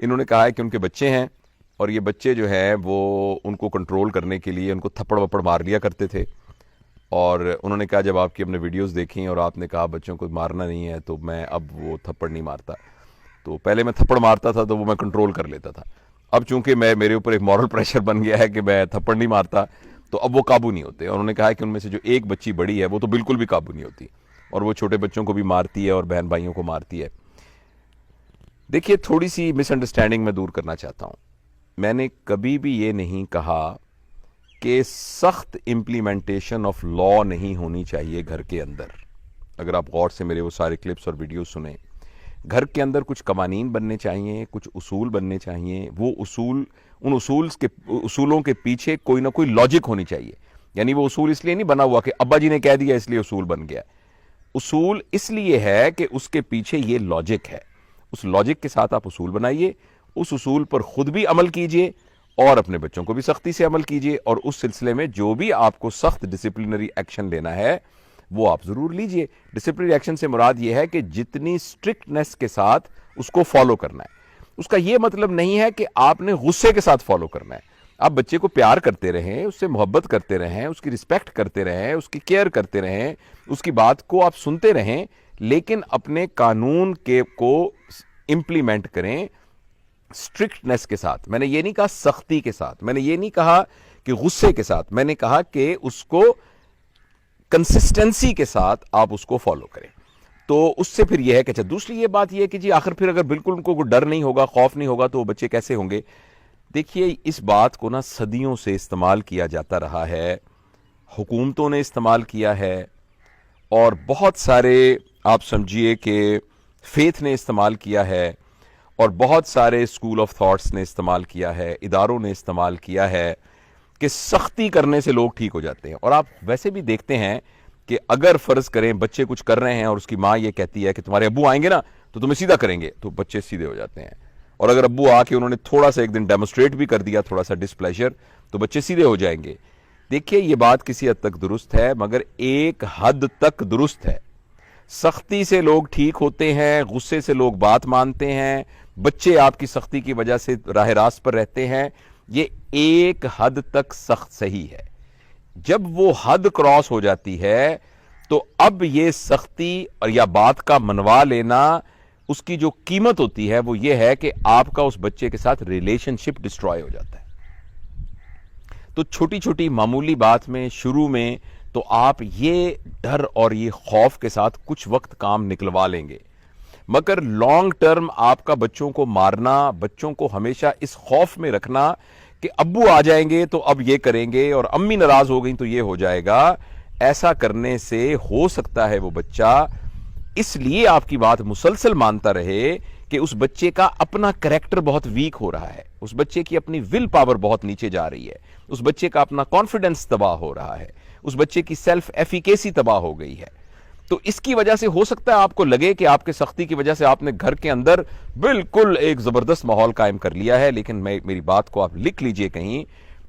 انہوں نے کہا ہے کہ ان کے بچے ہیں اور یہ بچے جو ہیں وہ ان کو کنٹرول کرنے کے لیے ان کو تھپڑ وپڑ مار لیا کرتے تھے، اور انہوں نے کہا جب آپ کی ہم نے ویڈیوز دیکھیں اور آپ نے کہا بچوں کو مارنا نہیں ہے تو میں اب وہ تھپڑ نہیں مارتا. تو پہلے میں تھپڑ مارتا تھا تو وہ میں کنٹرول کر لیتا تھا، اب چونکہ میرے اوپر ایک مورل پریشر بن گیا ہے کہ میں تھپڑ نہیں مارتا تو اب وہ قابو نہیں ہوتے. اور انہوں نے کہا کہ ان میں سے جو ایک بچی بڑی ہے وہ تو بالکل بھی قابو نہیں ہوتی اور وہ چھوٹے بچوں کو بھی مارتی ہے اور بہن بھائیوں کو مارتی ہے. دیکھیے تھوڑی سی مس انڈرسٹینڈنگ میں دور کرنا چاہتا ہوں. میں نے کبھی بھی یہ نہیں کہا کہ سخت امپلیمنٹیشن آف لا نہیں ہونی چاہیے گھر کے اندر. اگر آپ غور سے میرے وہ سارے کلپس اور ویڈیوز سنیں، گھر کے اندر کچھ قوانین بننے چاہیے، کچھ اصول بننے چاہیے. وہ اصول، ان اصولوں کے پیچھے کوئی نہ کوئی لاجک ہونی چاہیے. یعنی وہ اصول اس لیے نہیں بنا ہوا کہ ابا جی نے کہہ دیا اس لیے اصول بن گیا. اصول اس لیے ہے کہ اس کے پیچھے یہ لاجک ہے. اس لاجک کے ساتھ آپ اصول بنائیے، اس اصول پر خود بھی عمل کیجئے اور اپنے بچوں کو بھی سختی سے عمل کیجئے، اور اس سلسلے میں جو بھی آپ کو سخت ڈسپلنری ایکشن لینا ہے وہ آپ ضرور لیجئے. ڈسپلنری ایکشن سے مراد یہ ہے کہ جتنی اسٹرکٹنس کے ساتھ اس کو فالو کرنا ہے. اس کا یہ مطلب نہیں ہے کہ آپ نے غصے کے ساتھ فالو کرنا ہے. آپ بچے کو پیار کرتے رہیں، اس سے محبت کرتے رہیں، اس کی رسپیکٹ کرتے رہیں، اس کی کیئر کرتے رہیں، اس کی بات کو آپ سنتے رہیں، لیکن اپنے قانون کو امپلیمنٹ کریں اسٹرکٹنس کے ساتھ. میں نے یہ نہیں کہا سختی کے ساتھ، میں نے یہ نہیں کہا کہ غصے کے ساتھ، میں نے کہا کہ اس کو کنسسٹنسی کے ساتھ آپ اس کو فالو کریں. تو اس سے پھر یہ ہے کہ اچھا دوسری یہ بات یہ ہے کہ جی آخر پھر اگر بالکل ان کو کوئی ڈر نہیں ہوگا، خوف نہیں ہوگا تو وہ بچے کیسے ہوں گے. دیکھیے اس بات کو نا صدیوں سے استعمال کیا جاتا رہا ہے، حکومتوں نے استعمال کیا ہے، اور بہت سارے آپ سمجھیے کہ فیتھ نے استعمال کیا ہے، اور بہت سارے اسکول آف تھاٹس نے استعمال کیا ہے، اداروں نے استعمال کیا ہے کہ سختی کرنے سے لوگ ٹھیک ہو جاتے ہیں. اور آپ ویسے بھی دیکھتے ہیں کہ اگر فرض کریں بچے کچھ کر رہے ہیں اور اس کی ماں یہ کہتی ہے کہ تمہارے ابو آئیں گے نا تو تمہیں سیدھا کریں گے، تو بچے سیدھے ہو جاتے ہیں. اور اگر ابو آ کے انہوں نے تھوڑا سا ایک دن ڈیمونسٹریٹ بھی کر دیا، تھوڑا سا ڈسپلیجر، تو بچے سیدھے ہو جائیں گے. دیکھیے یہ بات کسی حد تک درست ہے، مگر ایک حد تک درست ہے. سختی سے لوگ ٹھیک ہوتے ہیں، غصے سے لوگ بات مانتے ہیں، بچے آپ کی سختی کی وجہ سے راہ راست پر رہتے ہیں. یہ ایک حد تک سخت صحیح ہے. جب وہ حد کراس ہو جاتی ہے تو اب یہ سختی اور یا بات کا منوا لینا، اس کی جو قیمت ہوتی ہے وہ یہ ہے کہ آپ کا اس بچے کے ساتھ ریلیشن شپ ڈسٹرائے ہو جاتا ہے. تو چھوٹی چھوٹی معمولی بات میں شروع میں تو آپ یہ ڈر اور یہ خوف کے ساتھ کچھ وقت کام نکلوا لیں گے، مگر لانگ ٹرم آپ کا بچوں کو مارنا، بچوں کو ہمیشہ اس خوف میں رکھنا کہ ابو آ جائیں گے تو اب یہ کریں گے اور امی ناراض ہو گئیں تو یہ ہو جائے گا، ایسا کرنے سے ہو سکتا ہے وہ بچہ اس لیے آپ کی بات مسلسل مانتا رہے کہ اس بچے کا اپنا کریکٹر بہت ویک ہو رہا ہے، اس بچے کی اپنی ول پاور بہت نیچے جا رہی ہے، اس بچے کا اپنا کانفیڈنس تباہ ہو رہا ہے، اس بچے کی سیلف ایفیکیسی تباہ ہو گئی ہے. تو اس کی وجہ سے ہو سکتا ہے آپ کو لگے کہ آپ کے سختی کی وجہ سے آپ نے گھر کے اندر بالکل ایک زبردست ماحول قائم کر لیا ہے، لیکن میری بات کو آپ لکھ لیجئے کہیں،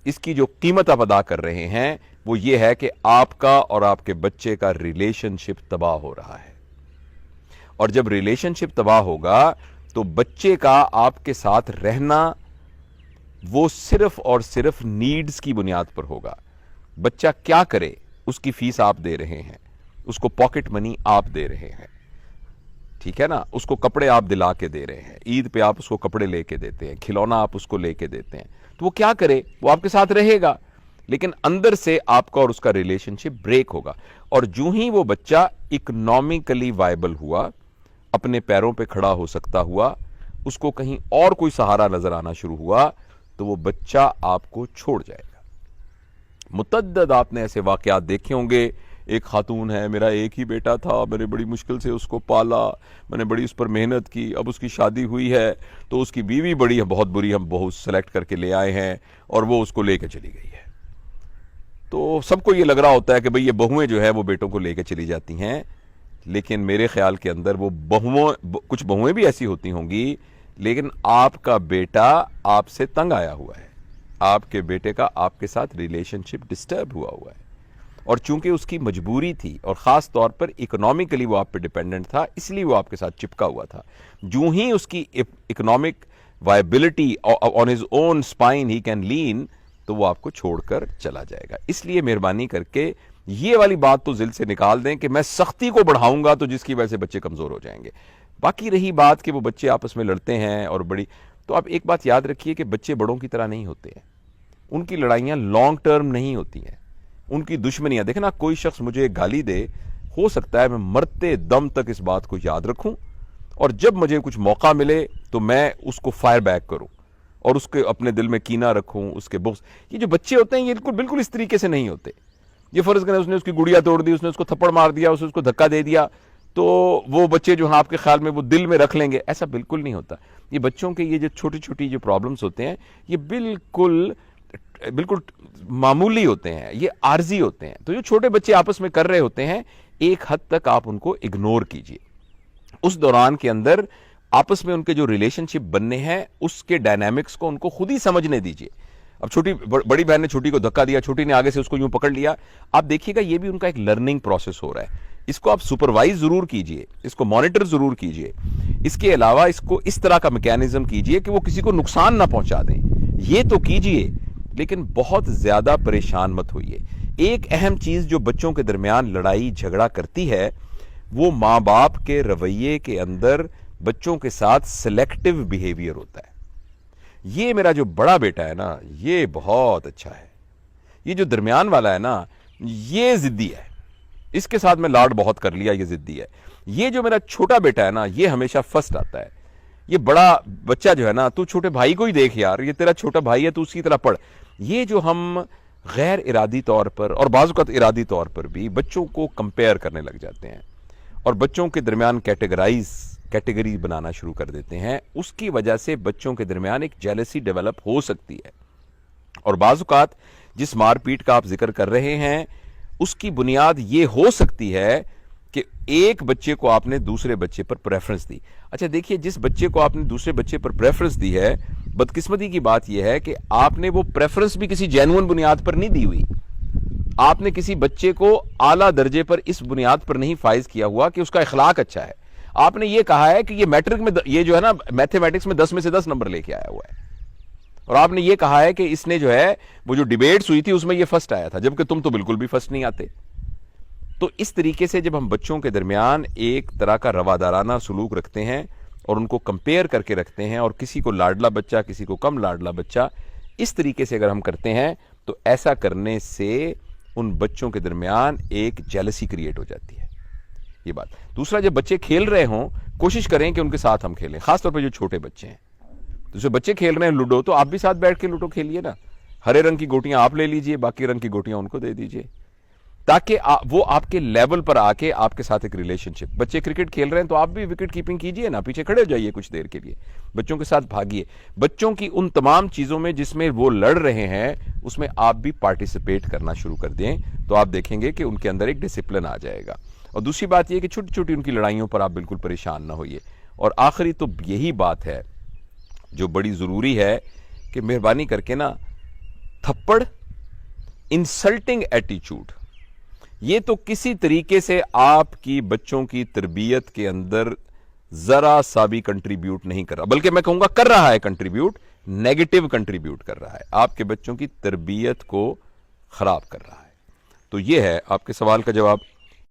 اس کی جو قیمت آپ ادا کر رہے ہیں وہ یہ ہے کہ آپ کا اور آپ کے بچے کا ریلیشن شپ تباہ ہو رہا ہے. اور جب ریلیشن شپ تباہ ہوگا تو بچے کا آپ کے ساتھ رہنا وہ صرف اور صرف نیڈز کی بنیاد پر ہوگا. بچہ کیا کرے اس کی فیس آپ دے رہے ہیں، اس کو پاکٹ منی آپ دے رہے ہیں، ٹھیک ہے نا، اس کو کپڑے آپ دلا کے دے رہے ہیں، عید پہ آپ اس کو کپڑے لے کے دیتے ہیں، کھلونا آپ اس کو لے کے دیتے ہیں، تو وہ کیا کرے؟ وہ آپ کے ساتھ رہے گا، لیکن اندر سے آپ کا اور اس کا ریلیشن شپ بریک ہوگا. اور جو ہی وہ بچہ اکنامکلی وائبل ہوا، اپنے پیروں پہ کھڑا ہو سکتا ہوا، اس کو کہیں اور کوئی سہارا نظر آنا شروع ہوا تو وہ بچہ آپ کو چھوڑ جائے گا. متعدد آپ نے ایسے واقعات دیکھے ہوں گے. ایک خاتون ہے، میرا ایک ہی بیٹا تھا، میں نے بڑی مشکل سے اس کو پالا، میں نے بڑی اس پر محنت کی، اب اس کی شادی ہوئی ہے تو اس کی بیوی بڑی بہت بری، ہم بہو سلیکٹ کر کے لے آئے ہیں اور وہ اس کو لے کے چلی گئی ہے. تو سب کو یہ لگ رہا ہوتا ہے کہ بھئی یہ بہویں جو ہے وہ بیٹوں کو لے کے چلی جاتی ہیں، لیکن میرے خیال کے اندر وہ کچھ بہویں بھی ایسی ہوتی ہوں گی، لیکن آپ کا بیٹا آپ سے تنگ آیا ہوا ہے، آپ کے بیٹے کا آپ کے ساتھ ریلیشن شپ ڈسٹرب ہوا ہے، اور چونکہ اس کی مجبوری تھی اور خاص طور پر اکنامکلی وہ آپ پہ ڈیپینڈنٹ تھا، اس لیے وہ آپ کے ساتھ چپکا ہوا تھا. جو ہی اس کی economic viability on his own spine he can lean, تو وہ آپ کو چھوڑ کر چلا جائے گا. اس لیے مہربانی کر کے یہ والی بات تو ذہن سے نکال دیں کہ میں سختی کو بڑھاؤں گا تو جس کی وجہ سے بچے کمزور ہو جائیں گے. باقی رہی بات کہ وہ بچے آپس میں لڑتے ہیں اور بڑی، تو آپ ایک بات یاد رکھیے کہ بچے بڑوں کی طرح نہیں ہوتے ہیں. ان کی لڑائیاں لانگ ٹرم نہیں ہوتی ہیں، ان کی دشمنیاں دیکھیں نا، کوئی شخص مجھے گالی دے، ہو سکتا ہے میں مرتے دم تک اس بات کو یاد رکھوں اور جب مجھے کچھ موقع ملے تو میں اس کو فائر بیک کروں اور اس کے اپنے دل میں کینہ رکھوں، اس کے بغض. یہ جو بچے ہوتے ہیں یہ بالکل اس طریقے سے نہیں ہوتے. یہ فرض کریں اس نے اس کی گڑیا توڑ دی، اس نے اس کو تھپڑ مار دیا، اس کو دھکا دے دیا، تو وہ بچے جو ہیں آپ کے خیال میں وہ دل میں رکھ لیں گے. ایسا بالکل نہیں ہوتا. یہ بچوں کے یہ جو چھوٹی چھوٹی جو پرابلمز ہوتے ہیں یہ بالکل معمولی ہوتے ہیں، یہ عارضی ہوتے ہیں. تو جو چھوٹے بچے آپس میں کر رہے ہوتے ہیں ایک حد تک آپ ان کو اگنور کیجئے. اس دوران کے اندر آپس میں ان کے جو ریلیشن شپ بننے ہیں اس کے ڈائنامکس کو ان کو خود ہی سمجھنے دیجئے. اب بڑی بہن نے چھوٹی کو دھکا دیا، چھوٹی نے آگے سے اس کو یوں پکڑ لیا. آپ دیکھیے گا یہ بھی ان کا ایک لرننگ پروسیس ہو رہا ہے. اس کو آپ سپروائز ضرور کیجئے، اس کو مانیٹر ضرور کیجئے. اس کے علاوہ اس کو اس طرح کا میکینزم کیجئے کہ وہ کسی کو نقصان نہ پہنچا دیں. یہ تو کیجئے لیکن بہت زیادہ پریشان مت ہوئیے. ایک اہم چیز جو بچوں کے درمیان لڑائی جھگڑا کرتی ہے وہ ماں باپ کے رویے کے اندر بچوں کے ساتھ سلیکٹیو بیہیویئر ہوتا ہے. یہ میرا جو بڑا بیٹا ہے نا یہ بہت اچھا ہے، یہ جو درمیان والا ہے نا یہ ضدی ہے، اس کے ساتھ میں لاڈ بہت کر لیا، یہ ضدی ہے. یہ جو میرا چھوٹا بیٹا ہے نا یہ ہمیشہ فرسٹ آتا ہے. یہ بڑا بچہ جو ہے نا تو چھوٹے بھائی کو ہی دیکھ یار، یہ تیرا چھوٹا بھائی ہے تو اسی طرح پڑھ. یہ جو ہم غیر ارادی طور پر اور بعض اوقات ارادی طور پر بھی بچوں کو کمپیئر کرنے لگ جاتے ہیں اور بچوں کے درمیان کیٹیگری بنانا شروع کر دیتے ہیں، اس کی وجہ سے بچوں کے درمیان ایک جیلسی ڈیولپ ہو سکتی ہے. اور بعض اوقات جس مار پیٹ کا آپ ذکر کر رہے ہیں اس کی بنیاد یہ ہو سکتی ہے کہ ایک بچے کو آپ نے دوسرے بچے پر پریفرنس دی. اچھا دیکھیے، جس بچے کو آپ نے دوسرے بچے پر پریفرنس دی ہے، بدقسمتی کی بات یہ ہے کہ آپ نے وہ پریفرنس بھی کسی جینوئن بنیاد پر نہیں دی ہوئی. آپ نے کسی بچے کو اعلیٰ درجے پر اس بنیاد پر نہیں فائز کیا ہوا کہ اس کا اخلاق اچھا ہے. آپ نے یہ کہا ہے کہ یہ میٹرک میں یہ جو ہے نا میتھمیٹکس میں 10 میں سے 10 نمبر لے کے آیا ہوا ہے، اور آپ نے یہ کہا ہے کہ اس نے جو ہے وہ جو ڈیبیٹس ہوئی تھی اس میں یہ فرسٹ آیا تھا، جبکہ تم تو بالکل بھی فرسٹ نہیں آتے. تو اس طریقے سے جب ہم بچوں کے درمیان ایک طرح کا روادارانہ سلوک رکھتے ہیں اور ان کو کمپیئر کر کے رکھتے ہیں اور کسی کو لاڈلا بچہ کسی کو کم لاڈلا بچہ، اس طریقے سے اگر ہم کرتے ہیں تو ایسا کرنے سے ان بچوں کے درمیان ایک جیلسی کریٹ ہو جاتی ہے. یہ بات. دوسرا، جب بچے کھیل رہے ہوں کوشش کریں کہ ان کے ساتھ ہم کھیلیں، خاص طور پہ جو چھوٹے بچے ہیں. دوسرے بچے کھیل رہے ہیں لوڈو تو آپ بھی ساتھ بیٹھ کے لوڈو کھیلیے نا. ہرے رنگ کی گوٹیاں آپ لے لیجئے، باقی رنگ کی گوٹیاں ان کو دے دیجئے، تاکہ وہ آپ کے لیول پر آ کے آپ کے ساتھ ایک ریلیشن شپ. بچے کرکٹ کھیل رہے ہیں تو آپ بھی وکٹ کیپنگ کیجئے نا، پیچھے کھڑے ہو جائیے کچھ دیر کے لیے، بچوں کے ساتھ بھاگیے. بچوں کی ان تمام چیزوں میں جس میں وہ لڑ رہے ہیں اس میں آپ بھی پارٹیسپیٹ کرنا شروع کر دیں تو آپ دیکھیں گے کہ ان کے اندر ایک ڈسپلن آ جائے گا. اور دوسری بات یہ کہ چھوٹی چھوٹی ان کی لڑائیوں پر آپ بالکل پریشان نہ ہوئیے. اور آخری تو یہی بات ہے جو بڑی ضروری ہے کہ مہربانی کر کے نا تھپڑ، انسلٹنگ ایٹیچیوڈ، یہ تو کسی طریقے سے آپ کی بچوں کی تربیت کے اندر ذرا سا بھی کنٹریبیوٹ نہیں کر رہا، بلکہ میں کہوں گا کر رہا ہے کنٹریبیوٹ، نیگیٹو کنٹریبیوٹ کر رہا ہے، آپ کے بچوں کی تربیت کو خراب کر رہا ہے. تو یہ ہے آپ کے سوال کا جواب.